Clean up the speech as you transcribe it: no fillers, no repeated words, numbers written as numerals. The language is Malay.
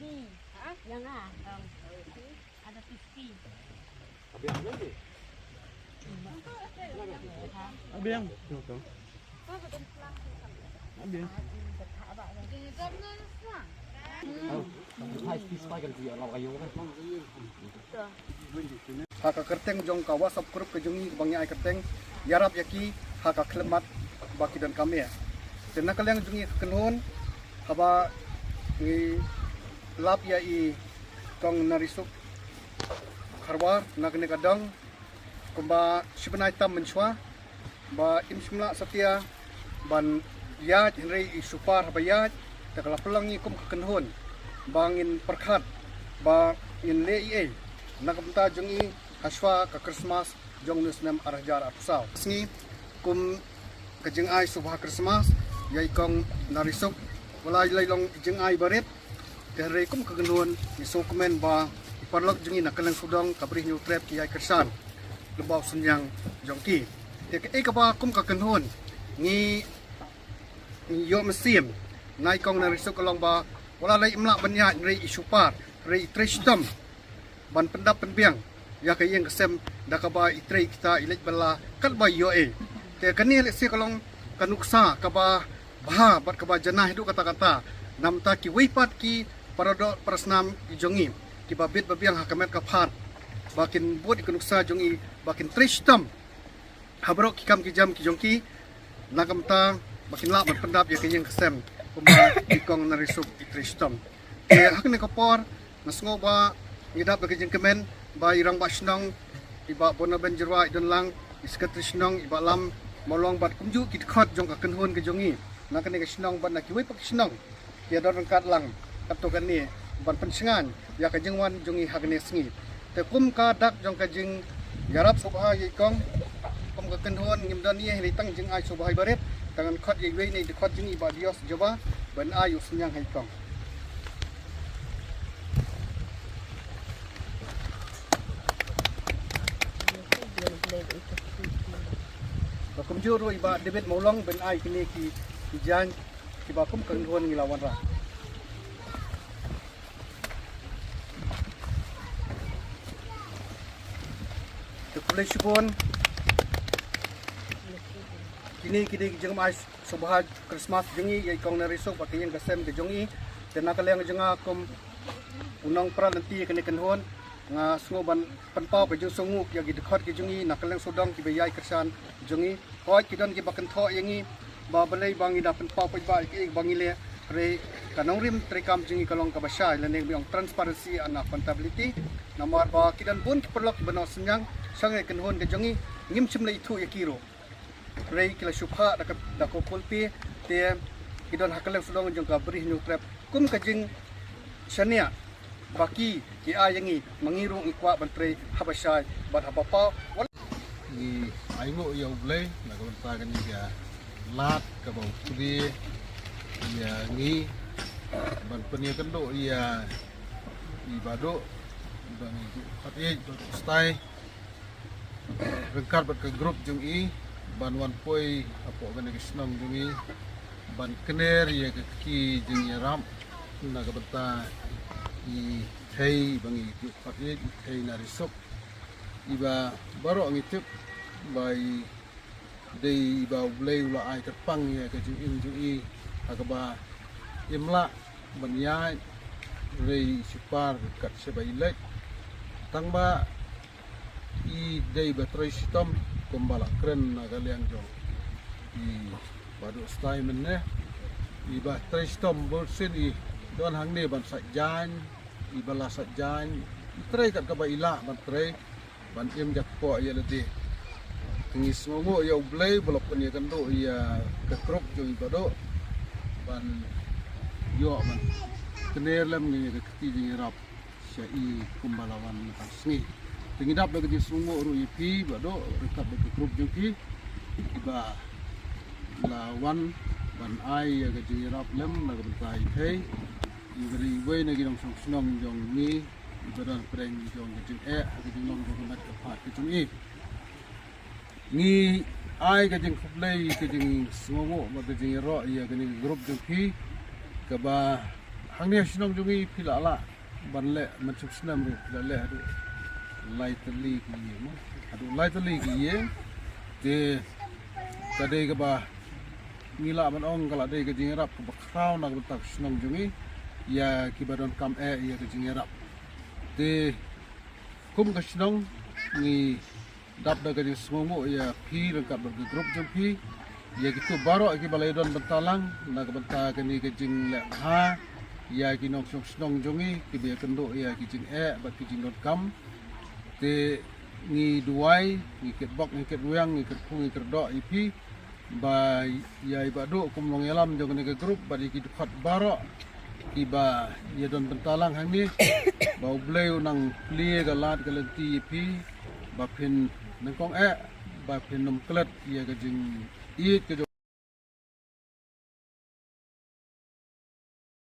50. Yang ada 50. Abang. Abang. Haka kerteng jong kawa sab grup ke jongi bangi ai kerteng yarap yaki haka klemat baki dan kami ya. Tena kaleng jongi kenhon haba ngi lap ya i kong narisuk harwar nagne kadang kumba shibnai tam menchwa ba imshmla satya ban ya henry i supar haba ya takala pelangi kum kenhon bangin perkhat ba in le i nakamta jongi haswa ka Christmas jong nusnem arjar apsau sni kum kajeng ai subha Christmas yai kong narisuk walai lailong jeng ai baret terre kum kagenun iso komen ba iparlok jengi nakalang sudong kabrih nyu trap ki ai kersan lebau senyang jongki te ke ka kum kagenun ni yo mesim nai kong narisuk kalong ba wala lai imlak banya rei isupar rei tristam ban pendap penbiang ya kayeng kesem dakaba itrei kita ilek bala kat ba yo te kani lek si kalong kanuksa kaba bah bat kaba janah hidu kata-kata namta ki wipat ki paradok prasnam ijongi ki babit babiang hakamet kaphat bakin buat ikanuksa jongi bakin tristam habrok ki kam ki jam ki jongki nakamta bakin la bat pendap ya kayeng kesem pemba ikong narisuk tristam te hakne kapor nasngo ba ngidap bagi jengkemen ba irang ba shnong iba bona benjerwa idon lang iskat shnong iba lam molong bat kumju kit khat jong ka kenhon ke jongi nakane ke shnong ban nakiwe pak shnong ya don kat lang kapto kan ni ban pensengan ya ka jengwan jongi hagne sngi te kum ka dak jong ka jeng yarap subha ye kong kum ka kenhon ngimdan ni heli tang jeng ai subha baret tangan khat ye we ni de khat jeng iba dios joba ban ayu senyang hai kong bakum juru iba debit molong ben ai kini ki jan ki bakum kenhon ngilawan ra te kulai shibon kini jeng mai subha Christmas jengi yai kong narisuk pakai yang kesem ke jongi tena kaleng jenga kum unang pra nanti kini kenhon nga sungoban panpau ke jung sunguk ya gidkhot ke jungi nakaleng sodong ki bayai kersan jungi hoi kidon ki bakan tho yangi ba balai bangi da panpau pe ba ki bangi le re kanong rim trekam jungi kalong ka basai leneng biong transparency and accountability nomor ba kidan bun ki perlok bano senyang sangai kenhon ke jungi ngim chim le itu ya kiro re kila shupha da ko pulpi te kidon hakaleng sodong jung ka brih nu trap kum ka jing shania baki ki ayangi mangirung ikwa bantre habashai bat habapa i aingo ya uble na ko ta kan ya lat ka bau kudi ya ngi ban penia kendo ya i bado ban pat ye stai rengkat bat ke grup jung i ban wan poi apo ban ke snam jung i ban kener ya ke ki jung ya ram na ka bata i thei bangi patye thei narisuk iba baro ngitip bai dei iba blei ula ai terpang ya ke ju i akaba imla banya rei sipar kat sebai lek tangba i dei batrei sitom kombala kren nagaliang jong i badu stai menne iba trei sitom bolsin i don hangne ban sajan ibala sajan trei kat ka baila ban trei ban im jakpo ya lede ngis ngomo ya ublei blok peni kan do ya ke krop jo ibado ban yo ban kener lem ni ke ti ni rap syai kumbalawan asni tingidap bagi sungo ru ipi bado rekap ke krop jo ki iba lawan ban ai ya ke jirap lem na bentai thei iberi we na ginong song jong ni ibadan preng jong jing ke jing long ko mat ka phat ke jing ni ai ke jing khublei ke jing sumo ba ke jing ro ya ke ni grup jong ki ka ba hang ni sinong jungi pila la ban le macam senam ru pila le adu lai teli ki ye mo adu lai teli ki ye te kadai ke ba ngila man ong kala dai ke jingrap ke bakrau nak betak sinong jungi ya ki badon kam ya ke jingrap te kum ke sinong ni dap da ke semomo ya pi rengkap ke grup jong pi ya gitu baru ki balai don bentalang nak benta ke ni ke jing le ha ya ki nong snong jongi ki be kendo ya ki jing ba ki jing dot kam te ni duai ni ket bok ni ket wang ni ket pung ni ket do ipi ba ya iba do kum long yalam jong ni ke grup ba di ki khat baru iba ya don bentalang hang ni ba bleu nang plie ga lat ke lenti ipi ba pin nang kong ba pin nom klet ya ke jing i ke